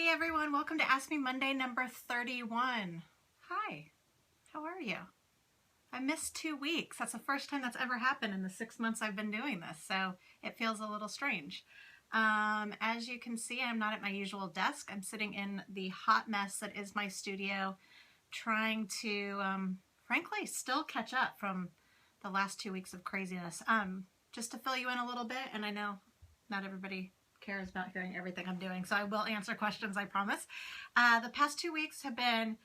Hey everyone, welcome to Ask Me Monday number 31. Hi, how are you? I missed 2 weeks. That's the first time that's ever happened in the 6 months I've been doing this, so it feels a little strange. As you can see, I'm not at my usual desk. I'm sitting in the hot mess that is my studio, trying to, frankly, still catch up from the last 2 weeks of craziness. Just to fill you in a little bit, and I know not everybody cares about hearing everything I'm doing, so I will answer questions, I promise. The past 2 weeks have been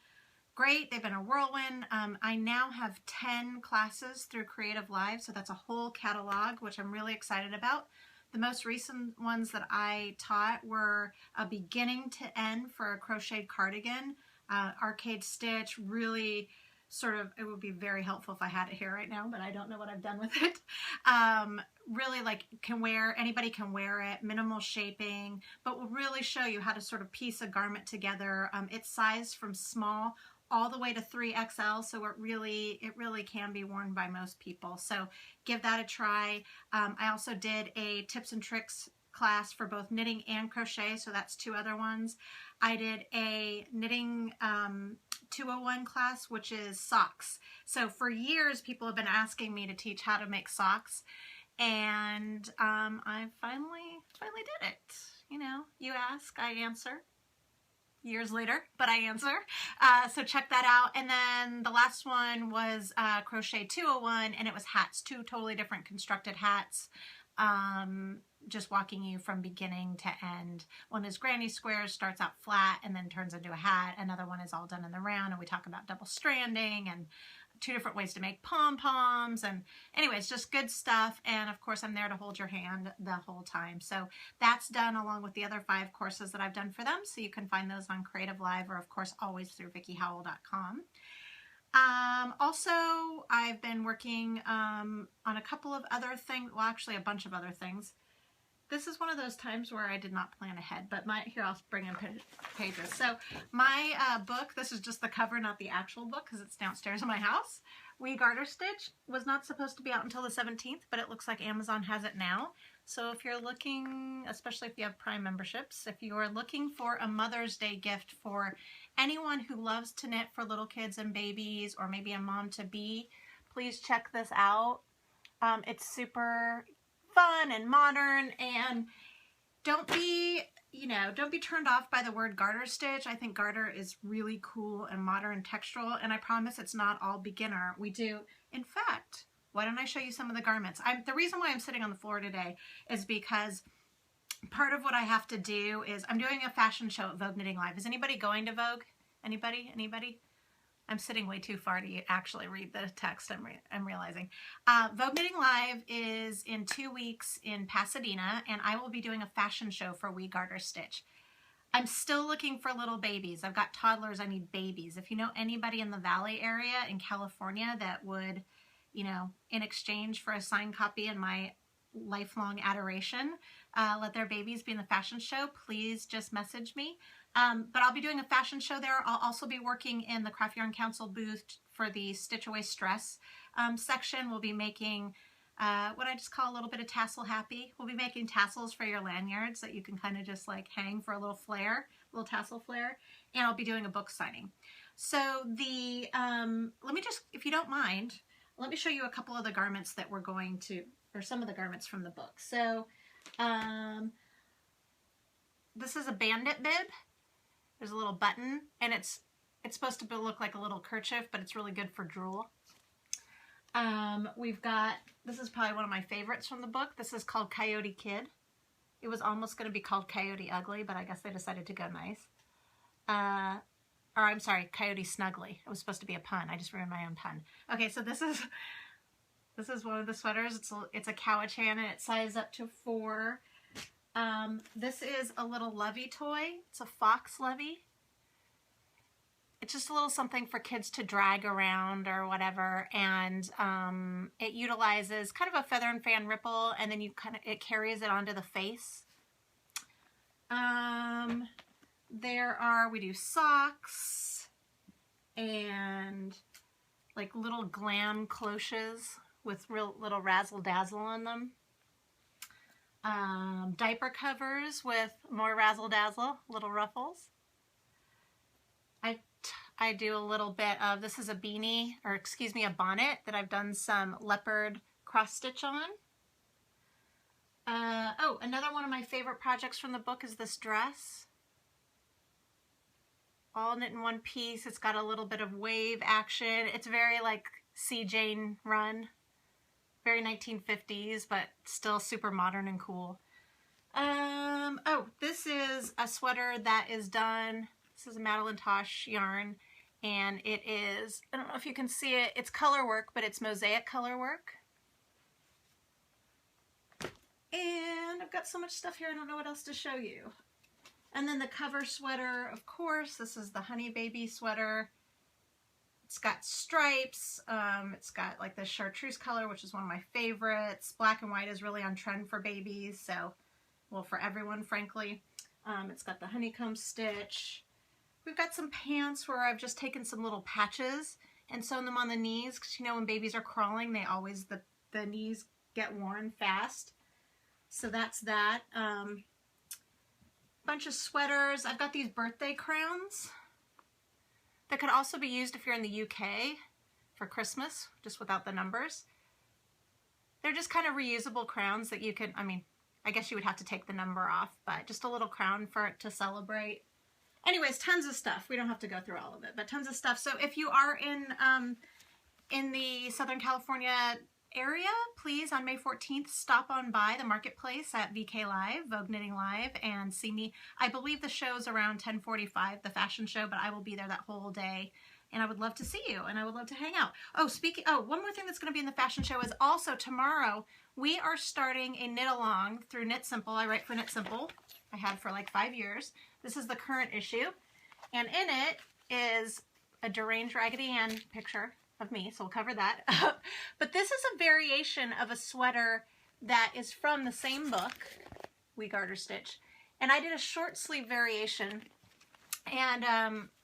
great. They've been a whirlwind. I now have 10 classes through Creative Live, so that's a whole catalog, which I'm really excited about. The most recent ones that I taught were a beginning to end for a crocheted cardigan, arcade stitch, really sort of, it would be very helpful if I had it here right now, but I don't know what I've done with it. Really, like, anybody can wear it, minimal shaping, but will really show you how to sort of piece a garment together. It's sized from small all the way to 3XL, so it really can be worn by most people. So give that a try. I also did a tips and tricks class for both knitting and crochet, so that's 2 other ones. I did a knitting 201 class, which is socks. So for years, people have been asking me to teach how to make socks, and I finally did it. You know, you ask, I answer. Years later, but I answer. So check that out. And then the last one was Crochet 201, and it was hats, 2 totally different constructed hats. Just walking you from beginning to end. One is granny squares, starts out flat and then turns into a hat. Another one is all done in the round, and we talk about double stranding and 2 different ways to make pom-poms, and anyways, just good stuff. And of course, I'm there to hold your hand the whole time. So that's done along with the other 5 courses that I've done for them. So you can find those on Creative Live, or of course always through VickieHowell.com. Also, I've been working on a couple of other things, well, actually a bunch of other things. This is one of those times where I did not plan ahead, but here, I'll bring in pages. So my book, this is just the cover, not the actual book, because it's downstairs in my house. We Garter Stitch was not supposed to be out until the 17th, but it looks like Amazon has it now. So if you're looking, especially if you have Prime memberships, if you are looking for a Mother's Day gift for anyone who loves to knit for little kids and babies, or maybe a mom-to-be, please check this out. It's super fun and modern, and don't be turned off by the word garter stitch. I think garter is really cool and modern textural, and I promise it's not all beginner. We do, in fact, why don't I show you some of the garments? The reason why I'm sitting on the floor today is because part of what I have to do is I'm doing a fashion show at Vogue Knitting Live. Is anybody going to Vogue? Anybody? I'm sitting way too far to actually read the text, I'm realizing. Vogue Knitting Live is in 2 weeks in Pasadena, and I will be doing a fashion show for We Garter Stitch. I'm still looking for little babies. I've got toddlers, I need babies. If you know anybody in the Valley area in California that would, you know, in exchange for a signed copy and my lifelong adoration, let their babies be in the fashion show, please just message me. But I'll be doing a fashion show there. I'll also be working in the Craft Yarn Council booth for the Stitch Away Stress section. We'll be making what I just call a little bit of tassel happy. We'll be making tassels for your lanyards that you can kind of just like hang for a little flare, little tassel flare. And I'll be doing a book signing. So the, let me just, if you don't mind, let me show you a couple of the garments that we're going to, or some of the garments from the book. So this is a bandit bib. There's a little button, and it's supposed to look like a little kerchief, but it's really good for drool. We've got, this is probably one of my favorites from the book. This is called Coyote Kid. It was almost going to be called Coyote Ugly, but I guess they decided to go nice. Or I'm sorry, Coyote Snuggly. It was supposed to be a pun. I just ruined my own pun. Okay, so this is one of the sweaters. It's a Cowichan, and it's sized up to 4. This is a little lovey toy. It's a fox lovey. It's just a little something for kids to drag around or whatever, and it utilizes kind of a feather and fan ripple, and then it carries it onto the face. We do socks and like little glam cloches with real little razzle dazzle on them. diaper covers with more razzle-dazzle, little ruffles. I do a little bit of, this is a beanie, or excuse me, a bonnet that I've done some leopard cross stitch on. Oh, another one of my favorite projects from the book is this dress. All knit in one piece. It's got a little bit of wave action. It's very like C. Jane Run. Very 1950s, but still super modern and cool. Oh, this is a sweater that is done. This is a Madeline Tosh yarn, and it is, I don't know if you can see it, it's color work, but it's mosaic color work. And I've got so much stuff here, I don't know what else to show you. And then the cover sweater, of course, this is the Honey Baby sweater. It's got stripes, it's got like the chartreuse color, which is one of my favorites. Black and white is really on trend for babies, so, well, for everyone, frankly. It's got the honeycomb stitch. We've got some pants where I've just taken some little patches and sewn them on the knees, because you know when babies are crawling, they always, the knees get worn fast. So that's that. Bunch of sweaters. I've got these birthday crowns that could also be used if you're in the UK for Christmas, just without the numbers. They're just kind of reusable crowns that you could, I mean, I guess you would have to take the number off, but just a little crown for it to celebrate. Anyways, tons of stuff. We don't have to go through all of it, but tons of stuff. So if you are in the Southern California area, please, on May 14th, stop on by the marketplace at VK Live, Vogue Knitting Live, and see me. I believe the show's around 10:45, the fashion show, but I will be there that whole day, and I would love to see you, and I would love to hang out. Oh, one more thing that's going to be in the fashion show is also tomorrow, we are starting a knit-along through Knit Simple. I write for Knit Simple. I have for like 5 years. This is the current issue, and in it is a deranged Raggedy Ann picture of me, so we'll cover that. But this is a variation of a sweater that is from the same book, We Garter Stitch, and I did a short sleeve variation, and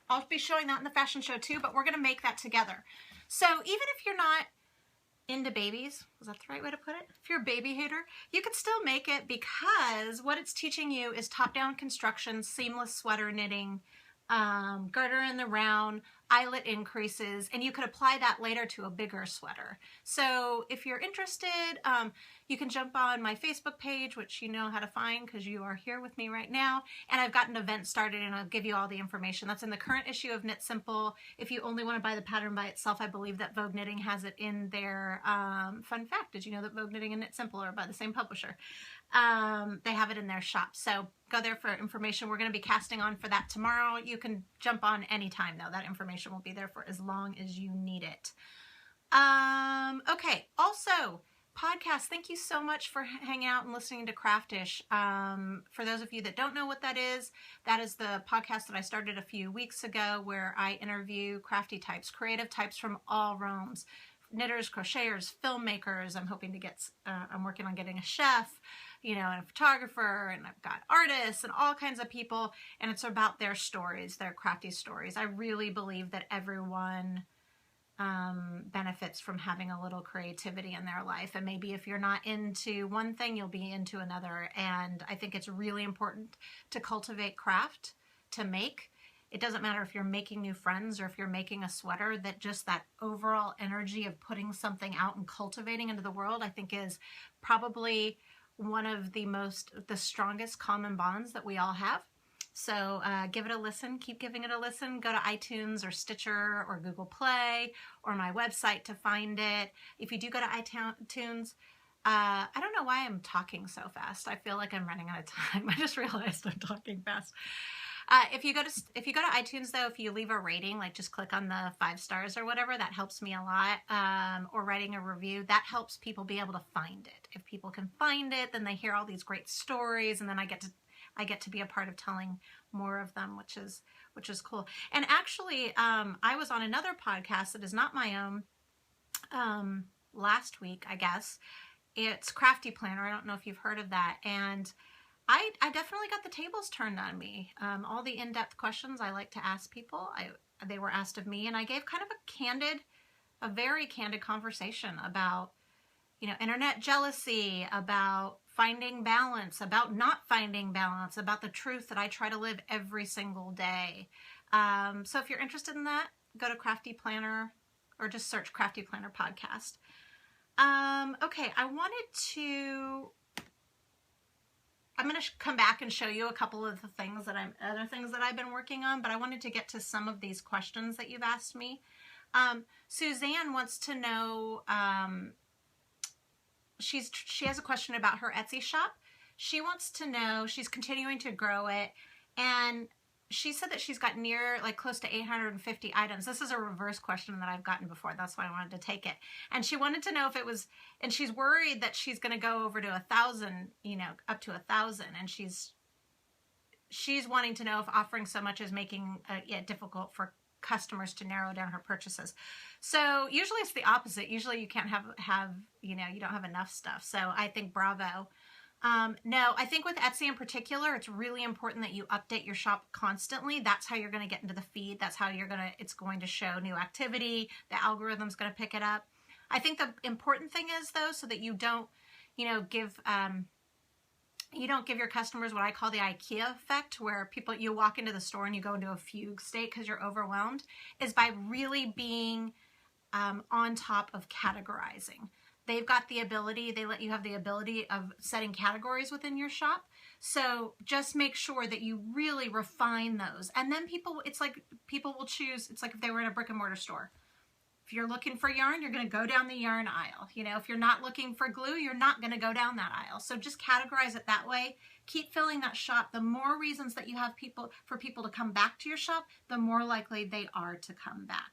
I'll be showing that in the fashion show too, but we're going to make that together. So even if you're not into babies, was that the right way to put it? If you're a baby hater, you could still make it, because what it's teaching you is top-down construction, seamless sweater knitting, garter in the round, eyelet increases, and you could apply that later to a bigger sweater. So if you're interested, you can jump on my Facebook page, which you know how to find because you are here with me right now, and I've got an event started, and I'll give you all the information. That's in the current issue of Knit Simple. If you only want to buy the pattern by itself, I believe that Vogue Knitting has it in their, fun fact, did you know that Vogue Knitting and Knit Simple are by the same publisher? They have it in their shop, so go there for information. We're going to be casting on for that tomorrow. You can jump on anytime, though. That information will be there for as long as you need it. Okay, also, podcast. Thank you so much for hanging out and listening to Craftish. For those of you that don't know what that is the podcast that I started a few weeks ago where I interview crafty types, creative types from all realms. Knitters, crocheters, filmmakers. I'm hoping to get, I'm working on getting a chef, you know, and a photographer, and I've got artists and all kinds of people, and it's about their stories, their crafty stories. I really believe that everyone benefits from having a little creativity in their life, and maybe if you're not into one thing, you'll be into another, and I think it's really important to cultivate craft, to make. It doesn't matter if you're making new friends or if you're making a sweater, that just that overall energy of putting something out and cultivating into the world, I think is probably one of the strongest common bonds that we all have. So give it a listen, keep giving it a listen. Go to iTunes or Stitcher or Google Play or my website to find it. If you do go to iTunes, I don't know why I'm talking so fast. I feel like I'm running out of time. I just realized I'm talking fast. If you go to iTunes, though, if you leave a rating, like just click on the 5 stars or whatever, that helps me a lot. Or writing a review, that helps people be able to find it. If people can find it, then they hear all these great stories, and then I get to be a part of telling more of them, which is cool. And actually, I was on another podcast that is not my own last week, I guess. It's Crafty Planner. I don't know if you've heard of that, and I definitely got the tables turned on me. All the in-depth questions I like to ask people, they were asked of me, and I gave kind of a very candid conversation about, you know, internet jealousy, about finding balance, about not finding balance, about the truth that I try to live every single day. So if you're interested in that, go to Crafty Planner or just search Crafty Planner Podcast. Okay, I'm going to come back and show you a couple of the things that other things that I've been working on, but I wanted to get to some of these questions that you've asked me. Suzanne wants to know, she has a question about her Etsy shop. She wants to know, she's continuing to grow it, and she said that she's got close to 850 items. This is a reverse question that I've gotten before. That's why I wanted to take it. And she wanted to know if it was, and she's worried that she's going to go over to 1,000, up to 1,000. And she's wanting to know if offering so much is making it difficult for customers to narrow down her purchases. So usually it's the opposite. Usually you can't you don't have enough stuff. So I think bravo. No, I think with Etsy in particular, it's really important that you update your shop constantly. That's how you're going to get into the feed. That's how it's going to show new activity. The algorithm's going to pick it up. I think the important thing is, though, so that you don't, give your customers what I call the IKEA effect, where you walk into the store and you go into a fugue state because you're overwhelmed, is by really being on top of categorizing. They've got the ability, they let you have the ability of setting categories within your shop. So just make sure that you really refine those. And then people will choose, it's like if they were in a brick and mortar store. If you're looking for yarn, you're going to go down the yarn aisle. If you're not looking for glue, you're not going to go down that aisle. So just categorize it that way. Keep filling that shop. The more reasons that you have for people to come back to your shop, the more likely they are to come back.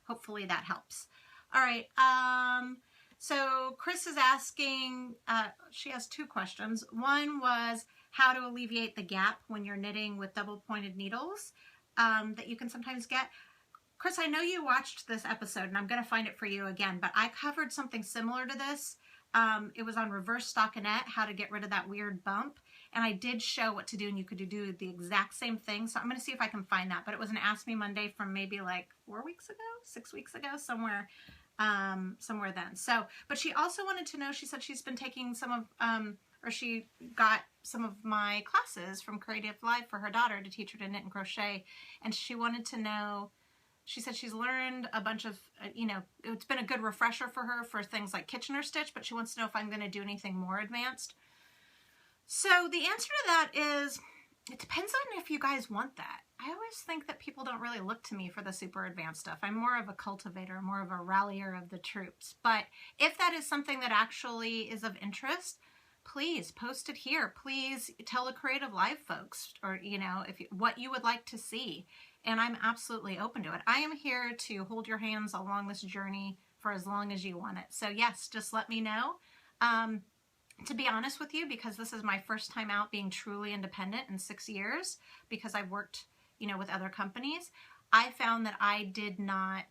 Hopefully that helps. All right. So Chris is asking, she has two questions. One was how to alleviate the gap when you're knitting with double pointed needles that you can sometimes get. Chris, I know you watched this episode, and I'm going to find it for you again, but I covered something similar to this. It was on reverse stockinette, how to get rid of that weird bump. And I did show what to do, and you could do the exact same thing. So I'm going to see if I can find that. But it was an Ask Me Monday from maybe like 6 weeks ago, somewhere then. So, but she also wanted to know, she said she's been taking some of, or she got some of my classes from Creative Life for her daughter to teach her to knit and crochet. And she wanted to know, she said she's learned a bunch of, it's been a good refresher for her for things like Kitchener stitch, but she wants to know if I'm going to do anything more advanced. So the answer to that is, it depends on if you guys want that. I always think that people don't really look to me for the super advanced stuff. I'm more of a cultivator, more of a rallier of the troops. But if that is something that actually is of interest, please post it here. Please tell the Creative Live folks, or, what you would like to see. And I'm absolutely open to it. I am here to hold your hands along this journey for as long as you want it. So yes, just let me know. To be honest with you, because this is my first time out being truly independent in 6 years, because I've worked, with other companies, I found that I didn't have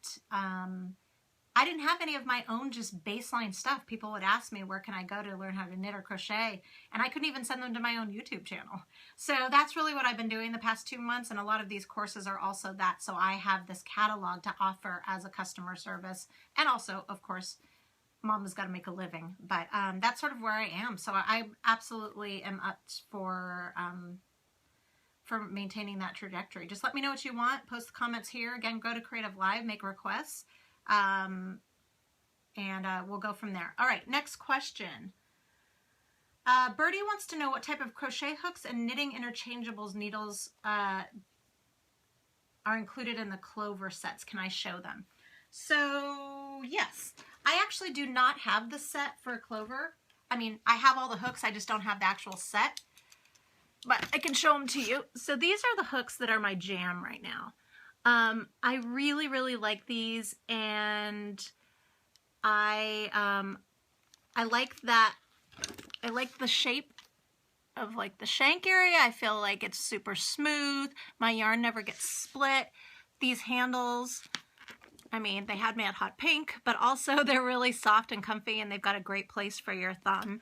any of my own just baseline stuff. People would ask me, where can I go to learn how to knit or crochet? And I couldn't even send them to my own YouTube channel. So that's really what I've been doing the past 2 months. And a lot of these courses are also that. So I have this catalog to offer as a customer service. And also, of course, Mama's got to make a living. But that's sort of where I am. So I absolutely am up for maintaining that trajectory. Just let me know what you want. Post the comments here. Again, go to Creative Live, make requests. And we'll go from there. All right, next question. Birdie wants to know what type of crochet hooks and knitting interchangeables needles are included in the Clover sets. Can I show them? So, yes. I actually do not have the set for Clover. I mean, I have all the hooks. I just don't have the actual set. But I can show them to you. So these are the hooks that are my jam right now. I really, really like these, and I like that. I like the shape of like the shank area. I feel like it's super smooth. My yarn never gets split. These handles, I mean, they had me at hot pink, but also they're really soft and comfy, and they've got a great place for your thumb.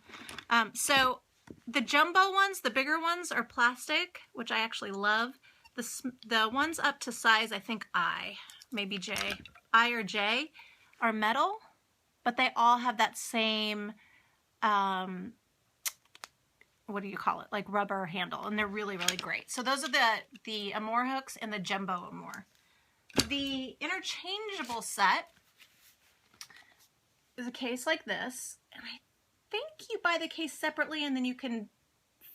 So the jumbo ones, the bigger ones, are plastic, which I actually love. The ones up to size, I think I or J, are metal, but they all have that same what do you call it? Like rubber handle, and they're really, really great. So those are the Amore hooks and the Jumbo Amore. The interchangeable set is a case like this, and I think you buy the case separately and then you can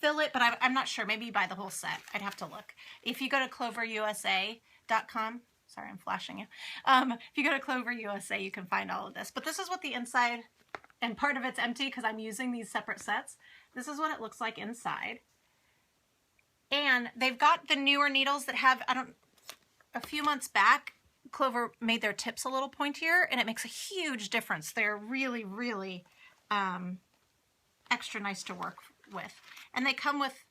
fill it, but I'm not sure. Maybe you buy the whole set. I'd have to look. If you go to cloverusa.com, sorry, I'm flashing you. If you go to Clover USA, you can find all of this. But this is what the inside, and part of it's empty because I'm using these separate sets. This is what it looks like inside. And they've got the newer needles that have, a few months back, Clover made their tips a little pointier, and it makes a huge difference. They're really, really extra nice to work with. And they come with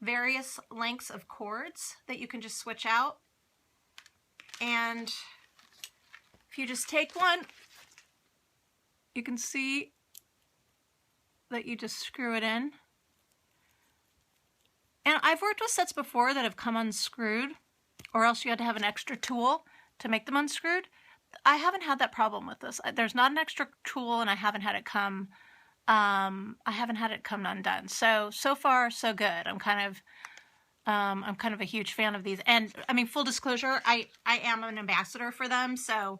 various lengths of cords that you can just switch out. And if you just take one, you can see that you just screw it in. And I've worked with sets before that have come unscrewed, or else you had to have an extra tool to make them unscrewed. I haven't had that problem with this. There's not an extra tool, and I haven't had it come undone. So far, so good. I'm kind of a huge fan of these. And I mean, full disclosure, I am an ambassador for them. So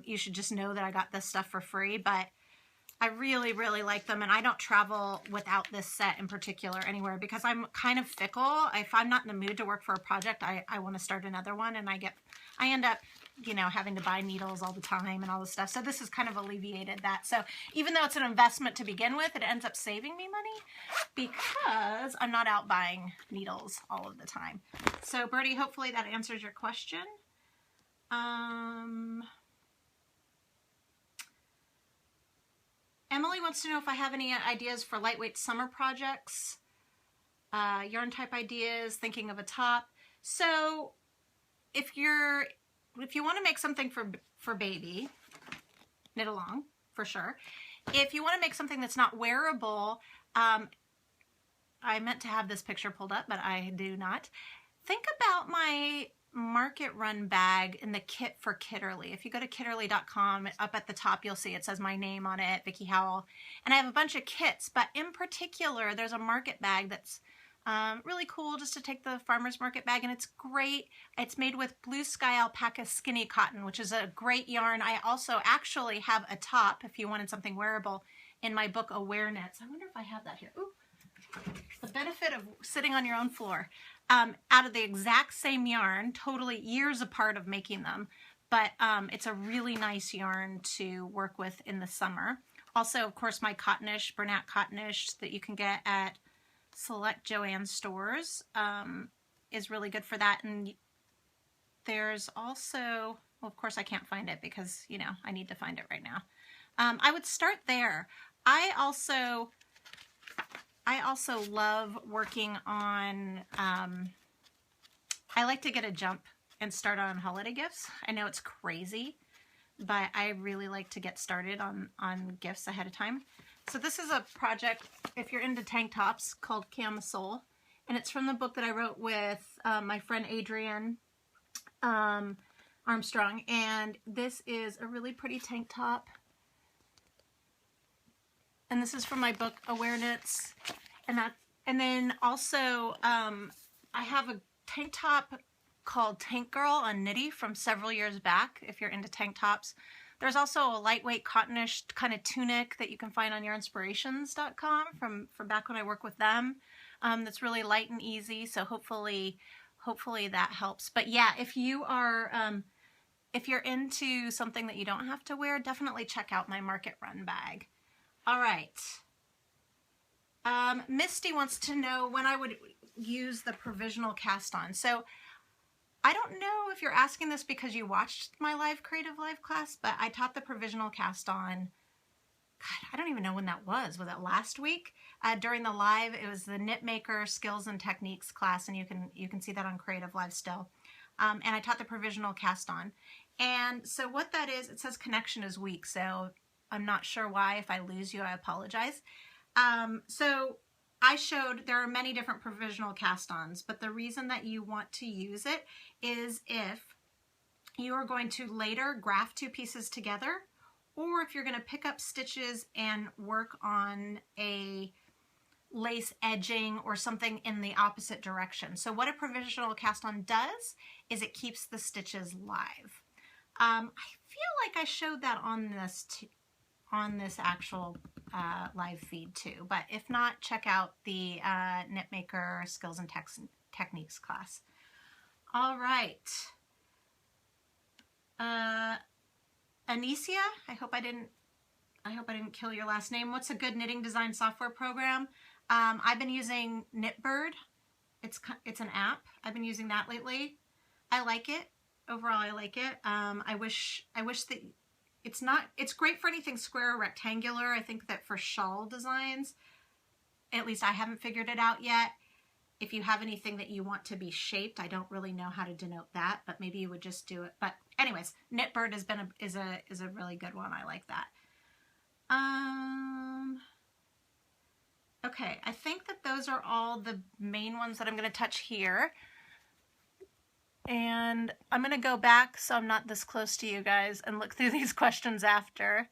you should just know that I got this stuff for free, but I really, really like them. And I don't travel without this set in particular anywhere because I'm kind of fickle. If I'm not in the mood to work for a project, I want to start another one, and I end up, having to buy needles all the time and all this stuff. So this has kind of alleviated that. So even though it's an investment to begin with, it ends up saving me money because I'm not out buying needles all of the time. So Birdie, hopefully that answers your question. Emily wants to know if I have any ideas for lightweight summer projects, yarn type ideas, thinking of a top. So if you want to make something for baby, knit along for sure. If you want to make something that's not wearable, I meant to have this picture pulled up, but I do not. Think about my market run bag in the kit for Kitterly. If you go to kitterly.com, up at the top you'll see it says my name on it, Vickie Howell, and I have a bunch of kits, but in particular there's a market bag that's really cool just to take the farmer's market bag, and it's great. It's made with Blue Sky Alpaca Skinny Cotton, which is a great yarn. I also actually have a top, if you wanted something wearable, in my book Aware Knits. I wonder if I have that here. Ooh. The benefit of sitting on your own floor. Out of the exact same yarn, totally years apart of making them, but it's a really nice yarn to work with in the summer. Also, of course, my Cottonish, Bernat Cottonish that you can get at select Joann stores is really good for that. And there's also, well, of course I can't find it because, I need to find it right now. I would start there. I also love working on, I like to get a jump and start on holiday gifts. I know it's crazy, but I really like to get started on gifts ahead of time. So this is a project, if you're into tank tops, called Camisole, and it's from the book that I wrote with my friend Adrienne Armstrong, and this is a really pretty tank top. And this is from my book Aware Knits, and then also I have a tank top called Tank Girl on Knitty from several years back. If you're into tank tops, there's also a lightweight cottonish kind of tunic that you can find on yourinspirations.com from back when I worked with them. That's really light and easy. So hopefully that helps. But yeah, if you are if you're into something that you don't have to wear, definitely check out my market run bag. All right. Misty wants to know when I would use the Provisional Cast On. So I don't know if you're asking this because you watched my live Creative Live class, but I taught the Provisional Cast On. God, I don't even know when that was. Was that last week? During the live, it was the Knit Maker Skills and Techniques class, and you can see that on Creative Live still. And I taught the Provisional Cast On. And so what that is, it says connection is weak, so I'm not sure why. If I lose you, I apologize. So I showed there are many different provisional cast-ons, but the reason that you want to use it is if you are going to later graft two pieces together, or if you're going to pick up stitches and work on a lace edging or something in the opposite direction. So what a provisional cast on does is it keeps the stitches live. I feel like I showed that on this actual live feed too, but if not, check out the Knitmaker Skills and Techniques class. All right. Anicia, I hope I didn't kill your last name. What's a good knitting design software program? I've been using Knitbird. It's an app. I've been using that lately. I like it. Overall, I like it. I wish that it's great for anything square or rectangular. I think that for shawl designs, at least I haven't figured it out yet. If you have anything that you want to be shaped, I don't really know how to denote that, but maybe you would just do it. But anyways, Knitbird is a really good one. I like that. Okay, I think that those are all the main ones that I'm going to touch here. And I'm going to go back so I'm not this close to you guys and look through these questions after.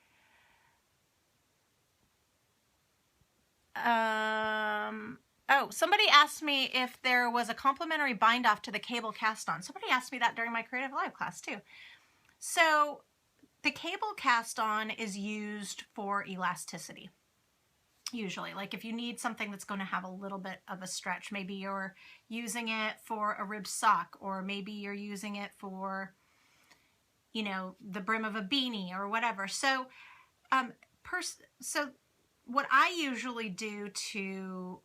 Oh, somebody asked me if there was a complimentary bind off to the cable cast on. Somebody asked me that during my Creative Live class too. So the cable cast on is used for elasticity. Usually, like if you need something that's going to have a little bit of a stretch, maybe you're using it for a rib sock, or maybe you're using it for, you know, the brim of a beanie or whatever. So, so what I usually do to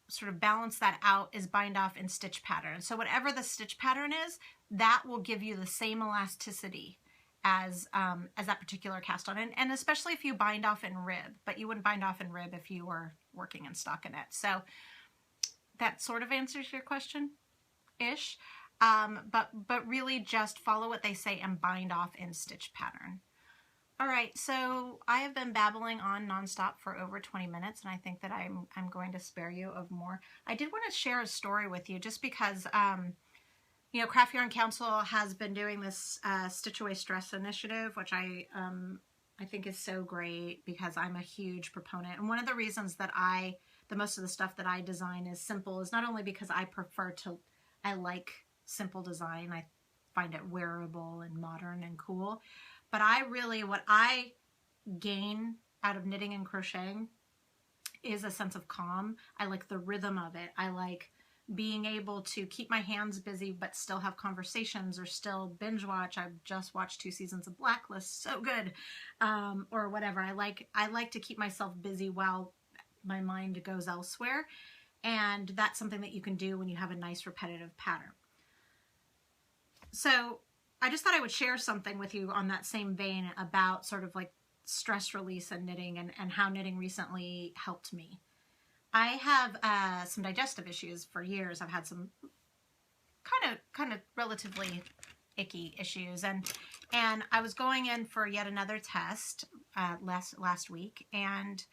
sort of balance that out is bind off in stitch pattern. So whatever the stitch pattern is, that will give you the same elasticity as that particular cast on, and especially if you bind off in rib, but you wouldn't bind off in rib if you were working in stockinette. So that sort of answers your question-ish, but really just follow what they say and bind off in stitch pattern. All right, so I have been babbling on nonstop for over 20 minutes, and I think that I'm going to spare you of more. I did want to share a story with you just because you know, Craft Yarn Council has been doing this Stitch Away Stress initiative, which I think is so great because I'm a huge proponent. And one of the reasons that the most of the stuff that I design is simple is not only because I like simple design. I find it wearable and modern and cool. But what I gain out of knitting and crocheting is a sense of calm. I like the rhythm of it. I like being able to keep my hands busy but still have conversations or still binge watch. I've just watched 2 seasons of Blacklist, so good, or whatever. I like to keep myself busy while my mind goes elsewhere, and that's something that you can do when you have a nice repetitive pattern. So I just thought I would share something with you on that same vein about sort of like stress release and knitting, and how knitting recently helped me. I have some digestive issues for years. I've had some kind of relatively icky issues, and I was going in for yet another test last week, and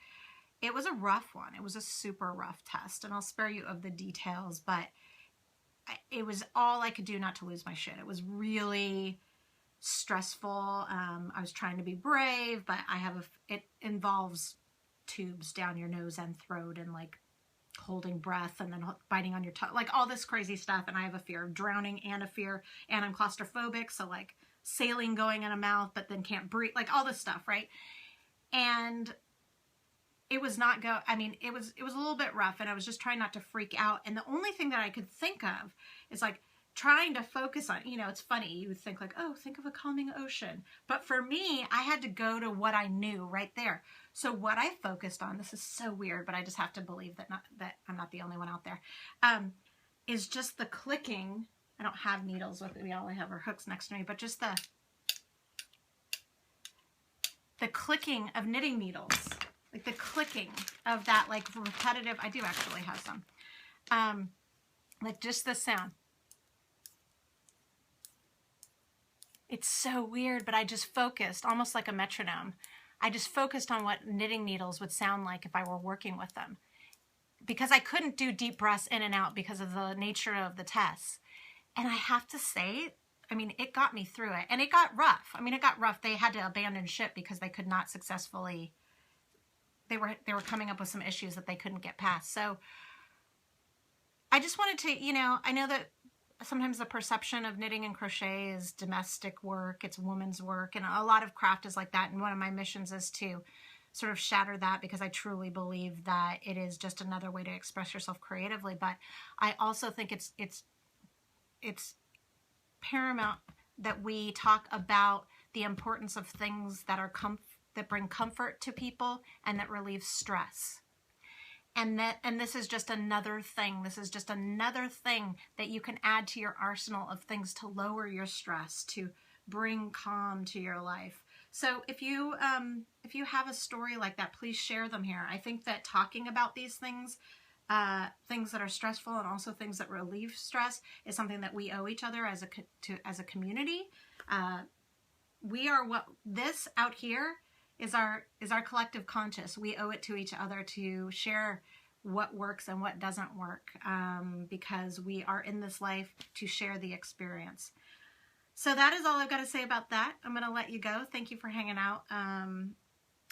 it was a rough one. It was a super rough test, and I'll spare you of the details, but it was all I could do not to lose my shit. It was really stressful. I was trying to be brave, but it involves tubes down your nose and throat, and like holding breath and then biting on your tongue, like all this crazy stuff. And I have a fear of drowning and I'm claustrophobic, so like saline going in a mouth but then can't breathe, like all this stuff, right? And it was it was a little bit rough, and I was just trying not to freak out. And the only thing that I could think of is like trying to focus on, you know, it's funny, you would think like, oh, think of a calming ocean. But for me, I had to go to what I knew right there. So what I focused on, this is so weird, but I just have to believe that I'm not the only one out there, is just the clicking. I don't have needles with me, all I have are hooks next to me, but just the clicking of knitting needles, like the clicking of that, like repetitive, I do actually have some, like just the sound. It's so weird, but I just focused, almost like a metronome. I just focused on what knitting needles would sound like if I were working with them. Because I couldn't do deep breaths in and out because of the nature of the tests. And I have to say, I mean, it got me through it. And it got rough. I mean, it got rough. They had to abandon ship because they could not successfully they were coming up with some issues that they couldn't get past. So I just wanted to, you know, I know that sometimes the perception of knitting and crochet is domestic work, it's woman's work, and a lot of craft is like that. And one of my missions is to sort of shatter that, because I truly believe that it is just another way to express yourself creatively. But I also think it's paramount that we talk about the importance of things that are that bring comfort to people and that relieve stress. And this is just another thing. This is just another thing that you can add to your arsenal of things to lower your stress, to bring calm to your life. So if you have a story like that, please share them here. I think that talking about these things, things that are stressful and also things that relieve stress, is something that we owe each other as a community. We are this out here is our collective conscious. We owe it to each other to share what works and what doesn't work, because we are in this life to share the experience. So that is all I've got to say about that. I'm going to let you go. Thank you for hanging out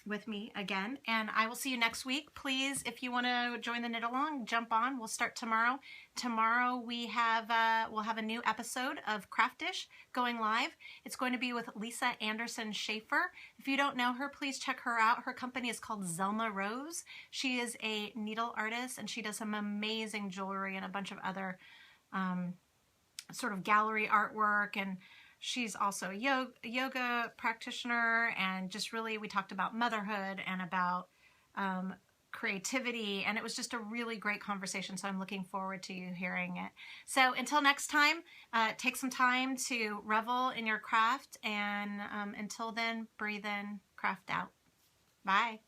with me again, and I will see you next week. Please, if you want to join the knit along, jump on. We'll start tomorrow. Tomorrow we'll have a new episode of Craft Dish going live. It's going to be with Lisa Anderson Schaefer. If you don't know her, please check her out. Her company is called Zelma Rose. She is a needle artist, and she does some amazing jewelry and a bunch of other sort of gallery artwork, and she's also a yoga practitioner. And just really, we talked about motherhood and about creativity, and it was just a really great conversation. So I'm looking forward to you hearing it. So until next time, take some time to revel in your craft, and until then, breathe in, craft out. Bye.